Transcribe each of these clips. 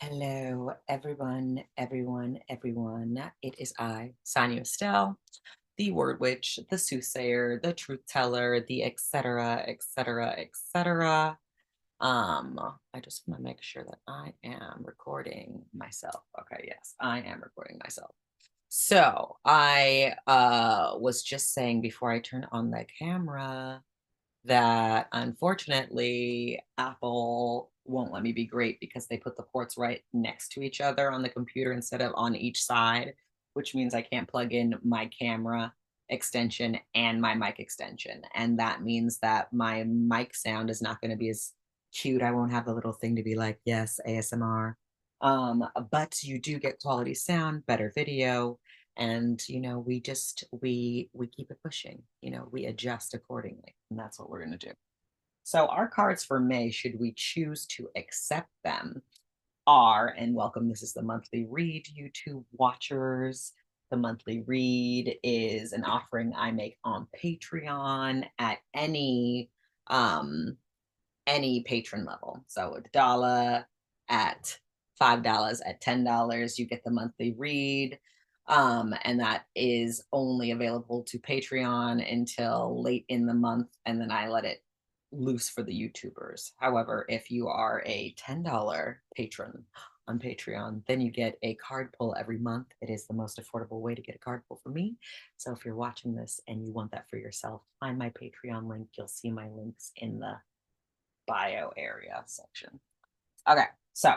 Hello, everyone, everyone. It is I, Sonia Estelle, the word witch, the soothsayer, the truth teller, the etc., etc., etc. I just want to make sure that I am recording myself. Okay, yes, I am recording myself. So I was just saying before I turn on the camera that unfortunately Apple won't let me be great because they put the ports right next to each other on the computer instead of on each side, which means I can't plug in my camera extension and my mic extension. And that means that my mic sound is not going to be as cute. I won't have the little thing to be like, yes, ASMR. But you do get quality sound, better video, and we keep it pushing, we adjust accordingly, and that's what we're going to do. So our cards for May, should we choose to accept them, are, and welcome, this is the monthly read, YouTube watchers. The monthly read is an offering I make on Patreon at any patron level. So $1, at $5, at $10, you get the monthly read. And that is only available to Patreon until late in the month, and then I let it loose for the YouTubers. However, if you are a $10 patron on Patreon, then you get a card pull every month. It is the most affordable way to get a card pull for me. So if you're watching this and you want that for yourself, find my Patreon link. You'll see my links in the bio area section. Okay, so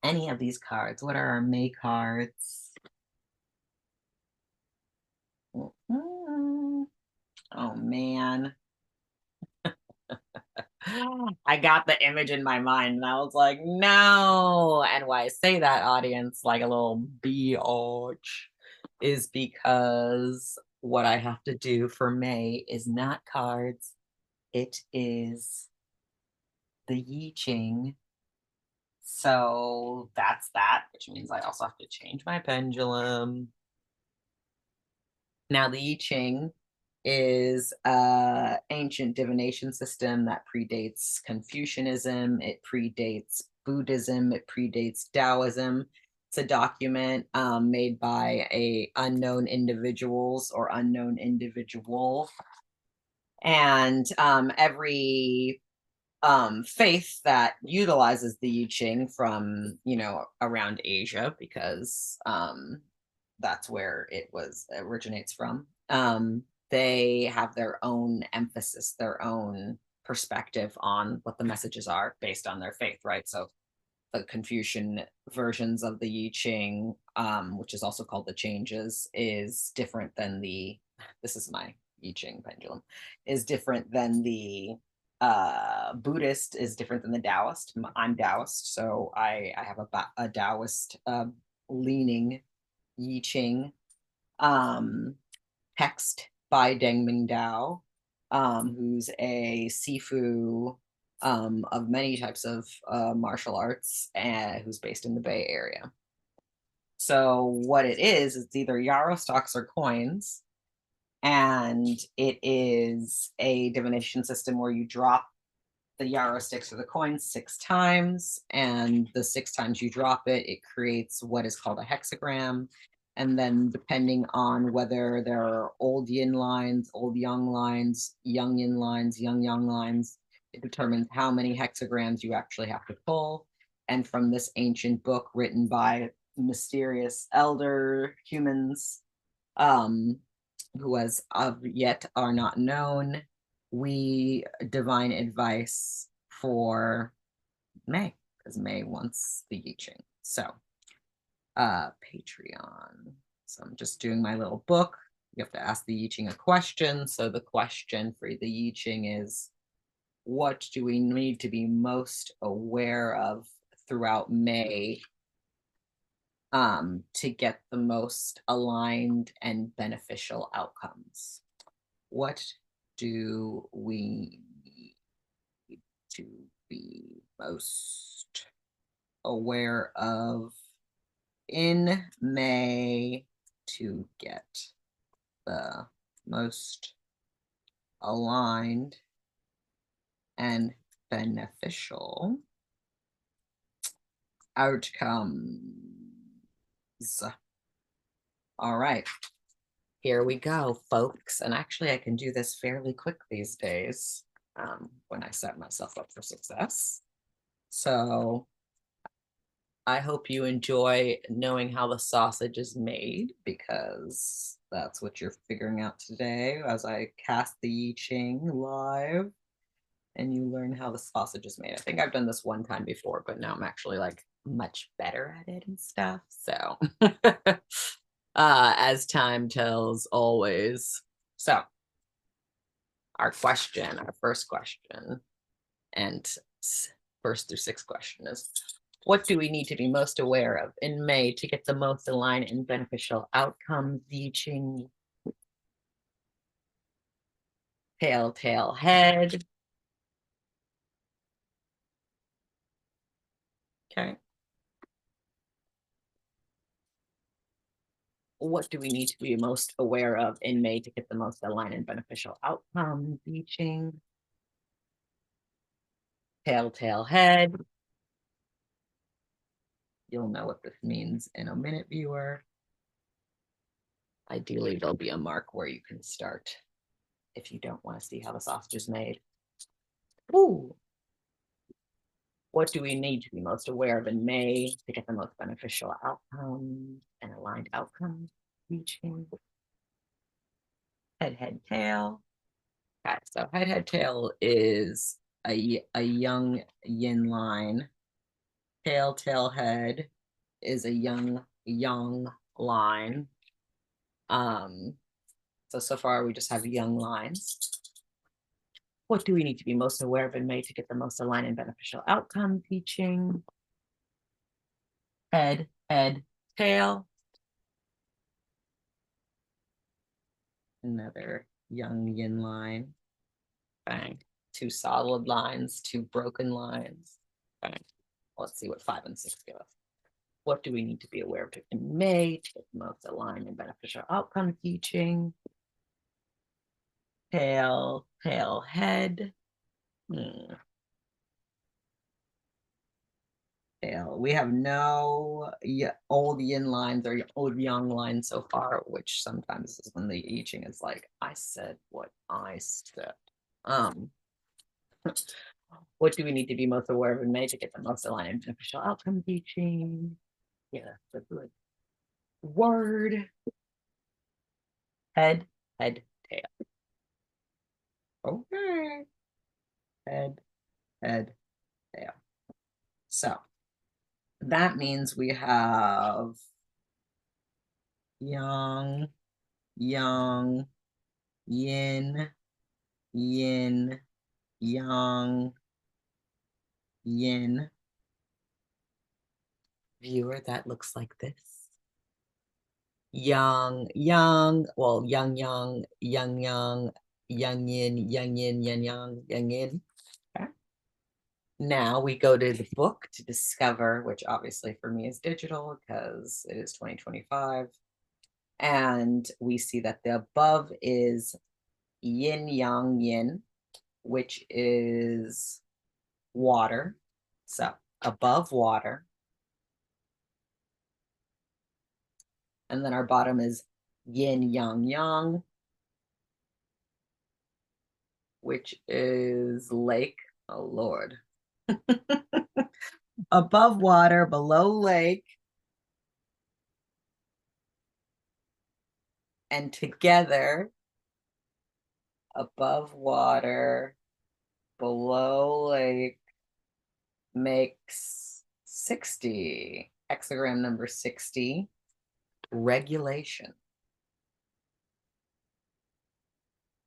any of these cards, what are our May cards? Oh man. I got the image in my mind and I was like, no. And why I say that, audience, like a little biatch, is because what I have to do for May is not cards, it is the I Ching. So that's that, which means I also have to change my pendulum. Now, the I Ching is an ancient divination system that predates Confucianism. It predates Buddhism. It predates Taoism. It's a document made by unknown individuals or unknown individual. And every faith that utilizes the I Ching from, around Asia, because that's where it originates from. They have their own emphasis, their own perspective on what the messages are based on their faith, right? So the Confucian versions of the I Ching, which is also called the Changes, is different than this is my I Ching pendulum, is different than the Buddhist, is different than the Taoist. I'm Taoist, so I have a Taoist leaning I Ching text by Deng Ming-Dao, who's a Sifu of many types of martial arts, and who's based in the Bay Area. So what it is, it's either yarrow stocks or coins, and it is a divination system where you drop the yarrow sticks or the coins 6 times, and the 6 times you drop it, it creates what is called a hexagram. And then depending on whether there are old yin lines, old yang lines, young yin lines, young yang lines, it determines how many hexagrams you actually have to pull. And from this ancient book written by mysterious elder humans, who as of yet are not known, we divine advice for May, because May wants the I Ching. So Patreon. So I'm just doing my little book. You have to ask the I Ching a question. So the question for the I Ching is, what do we need to be most aware of throughout May to get the most aligned and beneficial outcomes? What do we need to be most aware of in May to get the most aligned and beneficial outcomes. All right, here we go, folks. And actually, I can do this fairly quick these days when I set myself up for success. So I hope you enjoy knowing how the sausage is made, because that's what you're figuring out today as I cast the I Ching live and you learn how the sausage is made. I think I've done this one time before, but now I'm actually like much better at it and stuff. So as time tells, always. So our first question, and first through sixth question is, what do we need to be most aware of in May to get the most aligned and beneficial outcomes? I Ching. Tail, head. Okay. What do we need to be most aware of in May to get the most aligned and beneficial outcomes? I Ching. Tail, head. You'll know what this means in a minute, viewer. Ideally, there'll be a mark where you can start if you don't want to see how the sausage is made. Ooh. What do we need to be most aware of in May to get the most beneficial outcomes and aligned outcomes? I Ching. Head, tail. Okay, so head, tail is a young yin line. Tail, head is a young line. So far we just have young lines. What do we need to be most aware of in May to get the most aligned and beneficial outcome? I Ching. Head, tail. Another young yin line. Bang. Two solid lines, two broken lines. Bang. Let's see what 5 and 6 give us. What do we need to be aware of in May to get the most aligned and beneficial outcome? I Ching. Tail, head. Tail. We have no old yin lines or old yang lines so far, which sometimes is when the I Ching is like, I said what I said. What do we need to be most aware of in May to get the most aligned and beneficial outcome? I Ching. Yeah, that's a good word. Head, tail. Okay. Head, tail. So that means we have yang, yin, yang, yin. Viewer, that looks like this. Yang, well, yang, yin, yang, yin. Okay. Now we go to the book to discover, which obviously for me is digital because it is 2025. And we see that the above is yin, yin, which is water. So above water. And then our bottom is yin, yang, which is lake. Oh, Lord. Above water, below lake. And together, above water, below lake, makes 60. Hexagram number 60, regulation.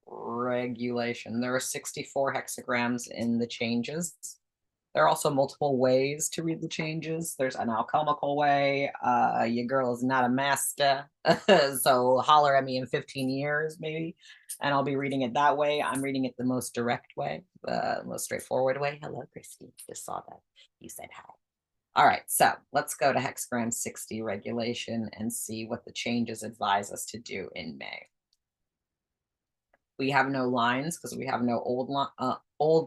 There are 64 hexagrams in the changes. There are also multiple ways to read the changes. There's an alchemical way. Your girl is not a master. So holler at me in 15 years, maybe, and I'll be reading it that way. I'm reading it the most direct way, the most straightforward way. Hello, Christy. Just saw that. You said hi. All right, so let's go to hexagram 60 regulation and see what the changes advise us to do in May. We have no lines because we have no old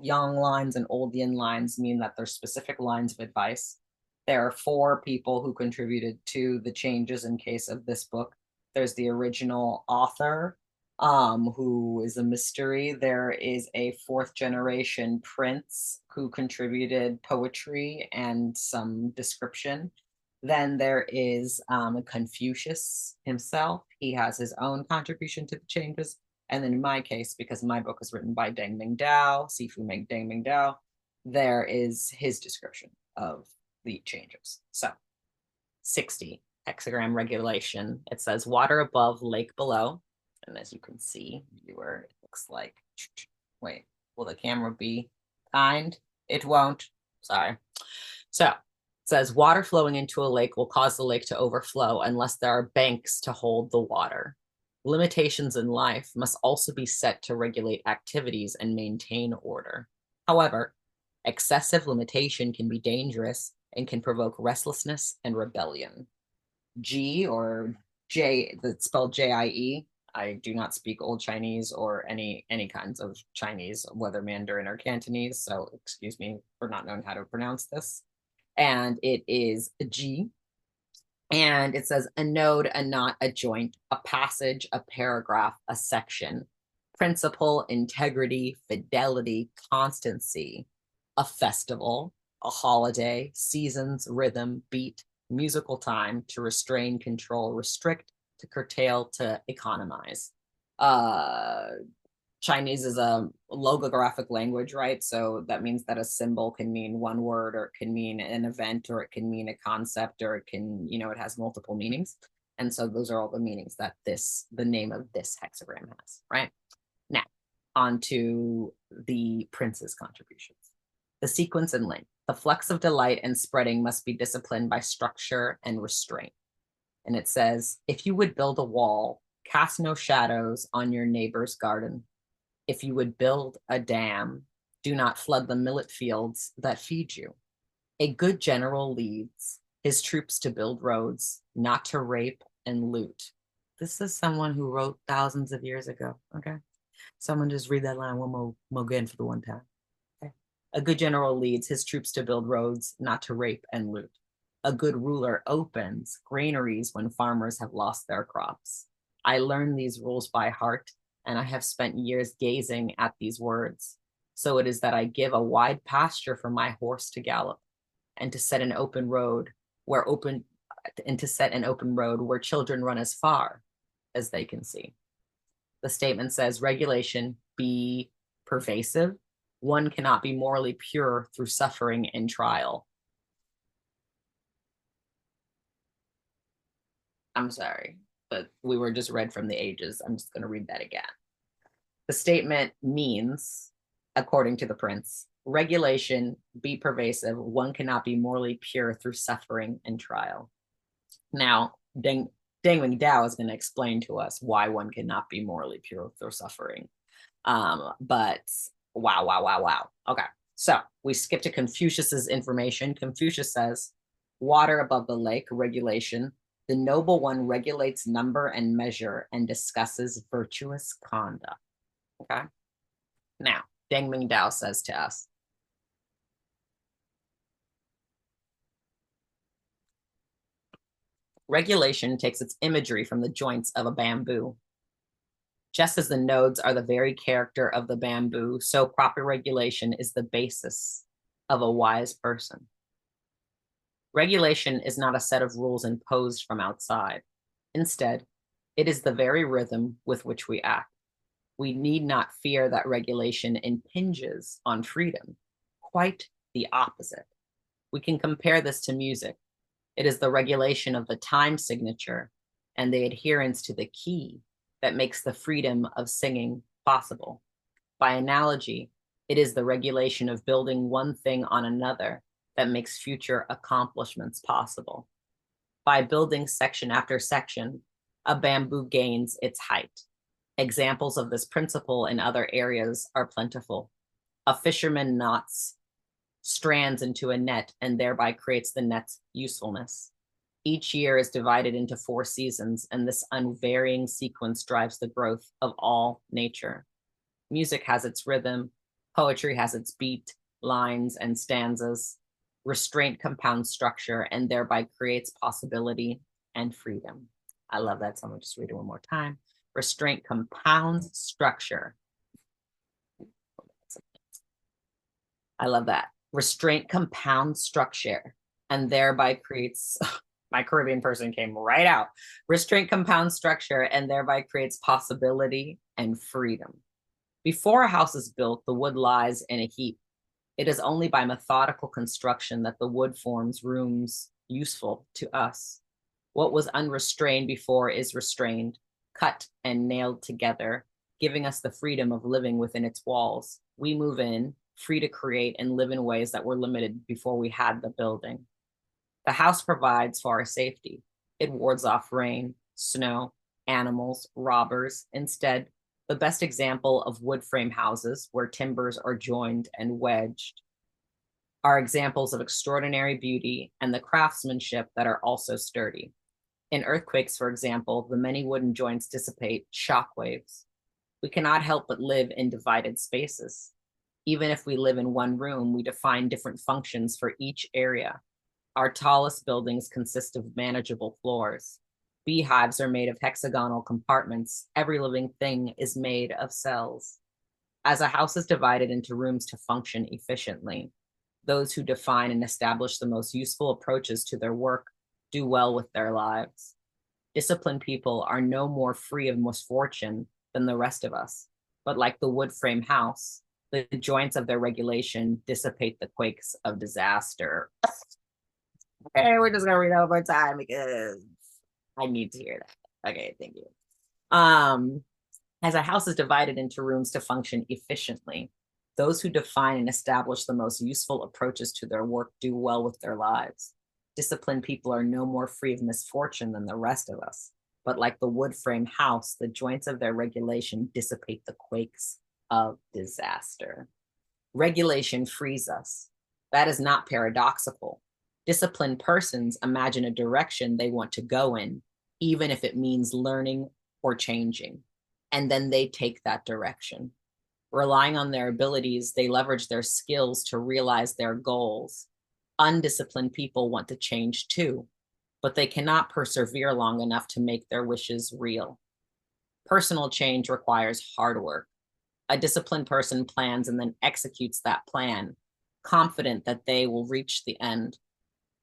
yang lines, and old yin lines mean that they're specific lines of advice. There are 4 people who contributed to the changes in case of this book. There's the original author, who is a mystery. There is a 4th generation prince who contributed poetry and some description. Then there is Confucius himself. He has his own contribution to the changes. And then in my case, because my book was written by Deng Ming-Dao, Sifu Deng Ming-Dao, there is his description of the changes. So 60, hexagram regulation. It says water above, lake below. And as you can see, viewer, it looks like, wait, will the camera be kind? It won't. Sorry. So it says water flowing into a lake will cause the lake to overflow unless there are banks to hold the water. Limitations in life must also be set to regulate activities and maintain order. However, excessive limitation can be dangerous and can provoke restlessness and rebellion. G, or J, that's spelled J-I-E. I do not speak Old Chinese or any kinds of Chinese, whether Mandarin or Cantonese, so excuse me for not knowing how to pronounce this. And it is a G. And it says a node, a knot, a joint, a passage, a paragraph, a section, principle, integrity, fidelity, constancy, a festival, a holiday, seasons, rhythm, beat, musical time, to restrain, control, restrict, to curtail, to economize. Chinese is a logographic language, right? So that means that a symbol can mean one word, or it can mean an event, or it can mean a concept, or it can, it has multiple meanings. And so those are all the meanings that the name of this hexagram has, right? Now, on to the prince's contributions. The sequence and length. The flux of delight and spreading must be disciplined by structure and restraint. And it says, if you would build a wall, cast no shadows on your neighbor's garden. If you would build a dam, do not flood the millet fields that feed you. A good general leads his troops to build roads, not to rape and loot. This is someone who wrote thousands of years ago, okay? Someone just read that line one more again for the one time. Okay. A good general leads his troops to build roads, not to rape and loot. A good ruler opens granaries when farmers have lost their crops. I learned these rules by heart, and I have spent years gazing at these words. So it is that I give a wide pasture for my horse to gallop, and to set an open road where children run as far as they can see. The statement says, regulation be pervasive. One cannot be morally pure through suffering and trial. I'm sorry, but we were just read from the ages. I'm just going to read that again. The statement means, according to the prince, regulation be pervasive. One cannot be morally pure through suffering and trial. Now, Deng Ming-Dao is going to explain to us why one cannot be morally pure through suffering. But wow. Okay, so we skip to Confucius's information. Confucius says, water above the lake, regulation. The noble one regulates number and measure and discusses virtuous conduct. Okay. Now, Deng Ming-Dao says to us, regulation takes its imagery from the joints of a bamboo. Just as the nodes are the very character of the bamboo, so proper regulation is the basis of a wise person. Regulation is not a set of rules imposed from outside. Instead, it is the very rhythm with which we act. We need not fear that regulation impinges on freedom. Quite the opposite. We can compare this to music. It is the regulation of the time signature and the adherence to the key that makes the freedom of singing possible. By analogy, it is the regulation of building one thing on another that makes future accomplishments possible. By building section after section, a bamboo gains its height. Examples of this principle in other areas are plentiful. A fisherman knots strands into a net and thereby creates the net's usefulness. Each year is divided into 4 seasons, and this unvarying sequence drives the growth of all nature. Music has its rhythm, poetry has its beat, lines, and stanzas. Restraint compounds structure and thereby creates possibility and freedom. I love that. So I'm going to just read it one more time. Restraint compounds structure. I love that. Restraint compounds structure and thereby creates, my Caribbean person came right out. Restraint compounds structure and thereby creates possibility and freedom. Before a house is built, the wood lies in a heap. It is only by methodical construction that the wood forms rooms useful to us. What was unrestrained before is restrained, cut and nailed together, giving us the freedom of living within its walls. We move in, free to create and live in ways that were limited before we had the building. The house provides for our safety. It wards off rain, snow, animals, robbers. Instead, the best example of wood frame houses where timbers are joined and wedged are examples of extraordinary beauty and the craftsmanship that are also sturdy. In earthquakes, for example, the many wooden joints dissipate shock waves. We cannot help but live in divided spaces. Even if we live in one room, we define different functions for each area. Our tallest buildings consist of manageable floors. Beehives are made of hexagonal compartments. Every living thing is made of cells. As a house is divided into rooms to function efficiently, those who define and establish the most useful approaches to their work do well with their lives. Disciplined people are no more free of misfortune than the rest of us, but like the wood frame house, the joints of their regulation dissipate the quakes of disaster. Okay, we're just gonna read it one more time because I need to hear that. Okay, thank you. As a house is divided into rooms to function efficiently, those who define and establish the most useful approaches to their work do well with their lives. Disciplined people are no more free of misfortune than the rest of us, but like the wood frame house, the joints of their regulation dissipate the quakes of disaster. Regulation frees us. That is not paradoxical. Disciplined persons imagine a direction they want to go in, even if it means learning or changing, and then they take that direction. Relying on their abilities, they leverage their skills to realize their goals. Undisciplined people want to change too, but they cannot persevere long enough to make their wishes real. Personal change requires hard work. A disciplined person plans and then executes that plan, confident that they will reach the end.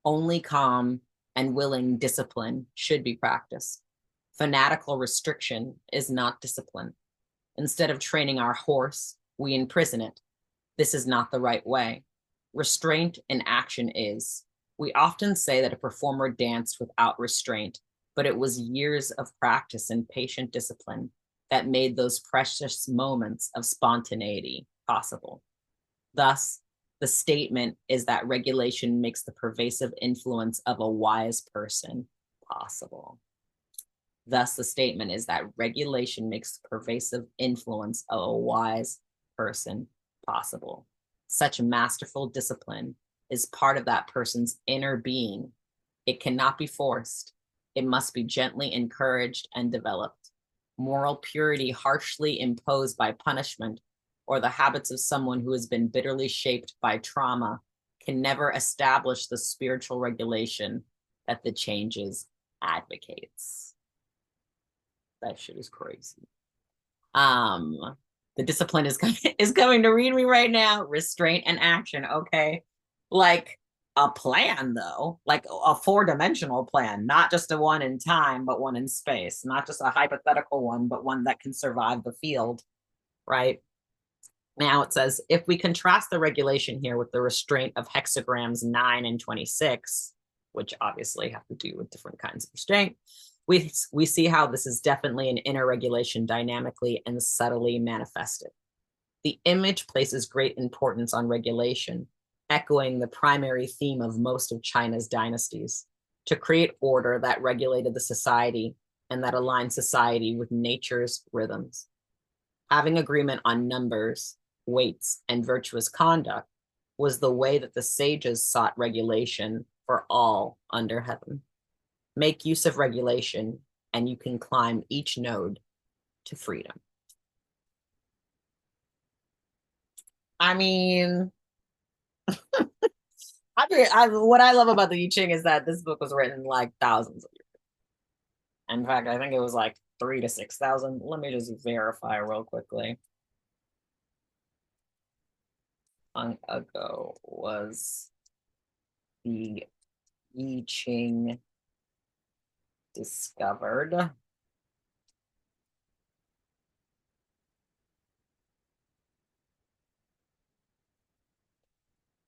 Only calm and willing discipline should be practiced. Fanatical restriction is not discipline. Instead of training our horse, we imprison it. This is not the right way. Restraint in action is. We often say that a performer danced without restraint, but it was years of practice and patient discipline that made those precious moments of spontaneity possible. Thus, the statement is that regulation makes the pervasive influence of a wise person possible. Thus, the statement is that regulation makes the pervasive influence of a wise person possible. Such masterful discipline is part of that person's inner being. It cannot be forced. It must be gently encouraged and developed. Moral purity harshly imposed by punishment or the habits of someone who has been bitterly shaped by trauma can never establish the spiritual regulation that the changes advocates. That shit is crazy. The discipline is coming to read me right now. Restraint and action. Okay. Like a plan though, like a 4-dimensional plan, not just a one in time, but one in space, not just a hypothetical one, but one that can survive the field. Right. Now it says, if we contrast the regulation here with the restraint of hexagrams 9 and 26, which obviously have to do with different kinds of restraint, we see how this is definitely an inner regulation dynamically and subtly manifested. The image places great importance on regulation, echoing the primary theme of most of China's dynasties, to create order that regulated the society and that aligned society with nature's rhythms. Having agreement on numbers, weights, and virtuous conduct was the way that the sages sought regulation for all under heaven. Make use of regulation, and you can climb each node to freedom. I mean, what I love about the I Ching is that this book was written like thousands of years. In fact, I think it was like 3 to 6,000. Let me just verify real quickly. Long ago was the I Ching discovered?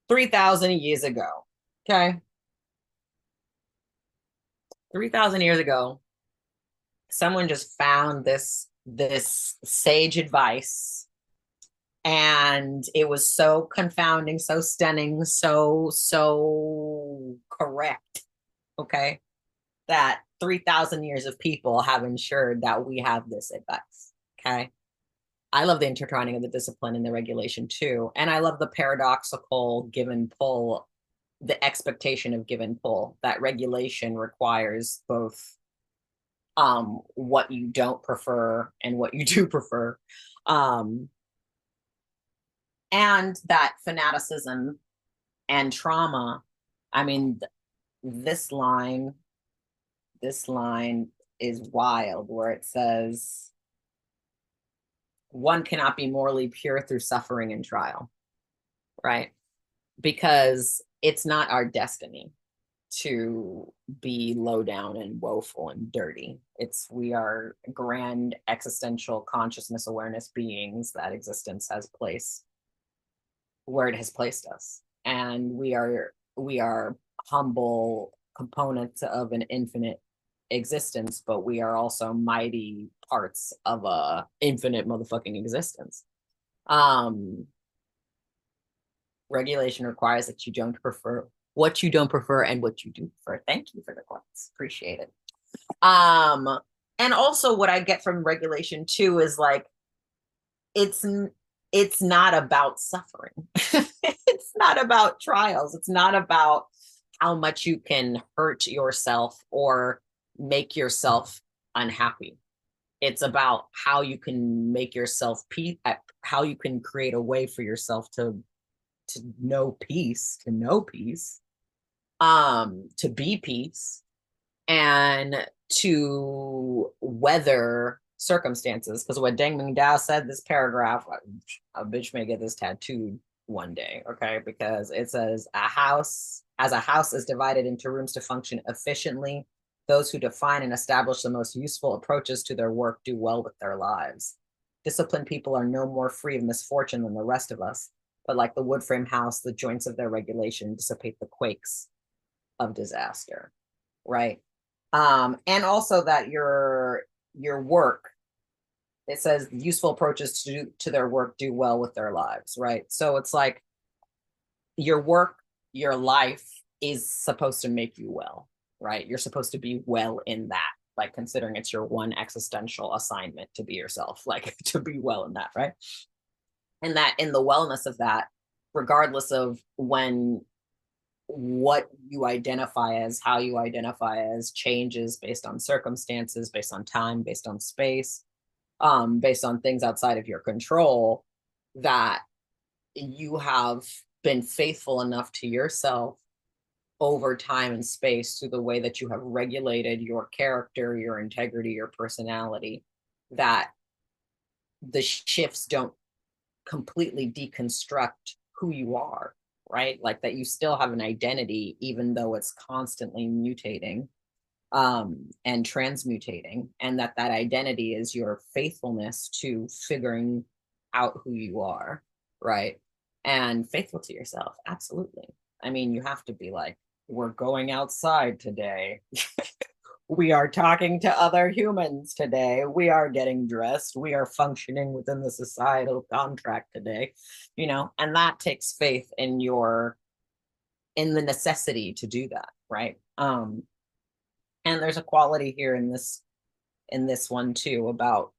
3,000 years ago. Okay. 3,000 years ago, someone just found this sage advice, and it was so confounding, so stunning, so correct, okay, that 3,000 years of people have ensured that we have this advice. Okay. I love the intertwining of the discipline and the regulation too. And I love the paradoxical give and pull, the expectation of give and pull, that regulation requires both what you don't prefer and what you do prefer. Um, and that fanaticism and trauma. I mean, this line, this line is wild, where it says, one cannot be morally pure through suffering and trial, right? Because it's not our destiny to be low down and woeful and dirty. It's we are grand existential consciousness awareness beings that existence has placed where it has placed us. And we are humble components of an infinite existence, but we are also mighty parts of a infinite motherfucking existence. Um, Regulation requires that you don't prefer what you don't prefer and what you do prefer. Thank you for the quotes. Appreciate it. And also what I get from regulation too is like it's it's not about suffering. It's not about trials. It's not about how much you can hurt yourself or make yourself unhappy. It's about how you can make yourself peace, how you can create a way for yourself to know peace, to be peace, and to weather circumstances. Because what Deng Ming-Dao said, this paragraph, a bitch may get this tattooed one day, okay? Because it says, as a house is divided into rooms to function efficiently, those who define and establish the most useful approaches to their work do well with their lives. Disciplined people are no more free of misfortune than the rest of us, but like the wood frame house, the joints of their regulation dissipate the quakes of disaster, right? And also that your work, it says useful approaches to their work do well with their lives, right? So it's like your work, your life is supposed to make you well, right? You're supposed to be well in that, like considering it's your one existential assignment to be yourself, like to be well in that, right? And that in the wellness of that, regardless of what you identify as, how you identify as, changes based on circumstances, based on time, based on space, based on things outside of your control, that you have been faithful enough to yourself over time and space through the way that you have regulated your character, your integrity, your personality, that the shifts don't completely deconstruct who you are, right? Like that you still have an identity, even though it's constantly mutating and transmutating, and that identity is your faithfulness to figuring out who you are, right? And faithful to yourself. Absolutely. I mean, you have to be like, we're going outside today. We are talking to other humans today. We are getting dressed. We are functioning within the societal contract today, and that takes faith in the necessity to do that, right? And there's a quality here in this one too about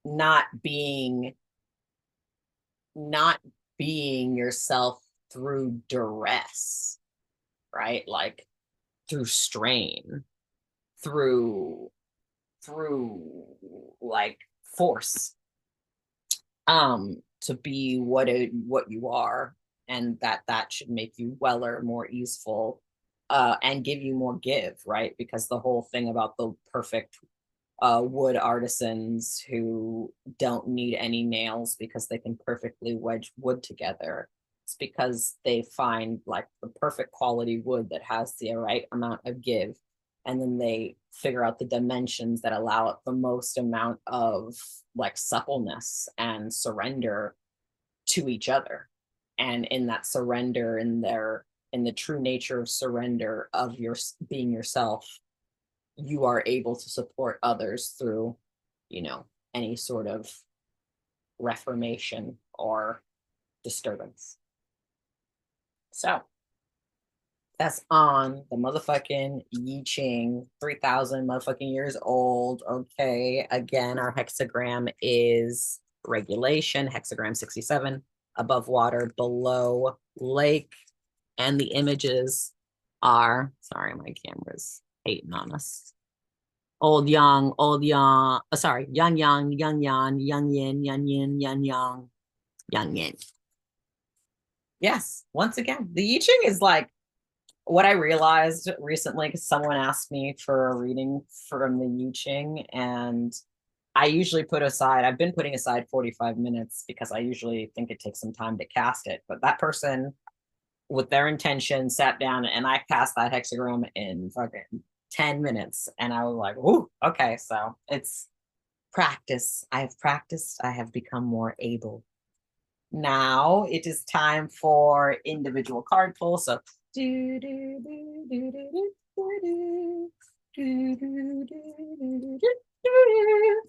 not being yourself through duress, right? Like through strain, through like force, to be what you are, and that should make you weller, more easeful, and give you more give, right? Because the whole thing about the perfect wood artisans who don't need any nails because they can perfectly wedge wood together. It's because they find like the perfect quality wood that has the right amount of give. And then they figure out the dimensions that allow it the most amount of like suppleness and surrender to each other. And in that surrender, in the true nature of surrender of your being yourself, you are able to support others through, you know, any sort of reformation or disturbance. So that's on the motherfucking I Ching, 3,000 motherfucking years old. Okay. Again, our hexagram is regulation, hexagram 67, above water, below lake. And the images are, sorry, my camera's hating on us. Old young, sorry, young, young yin, young yin. Yes, once again, the I Ching is like what I realized recently because someone asked me for a reading from the I Ching, and I usually I've been putting aside 45 minutes because I usually think it takes some time to cast it. But that person, with their intention, sat down and I cast that hexagram in fucking 10 minutes. And I was like, ooh, okay. So it's practice. I have practiced. I have become more able. Now it is time for individual card pull. So do do do do do do do do do do.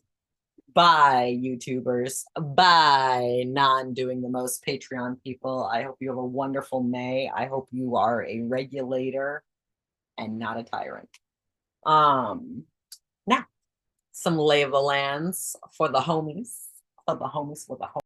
Bye, YouTubers. Bye, non doing the most Patreon people. I hope you have a wonderful May. I hope you are a regulator and not a tyrant. Now, some lay of the lands for the homies, for the homies, for the homies.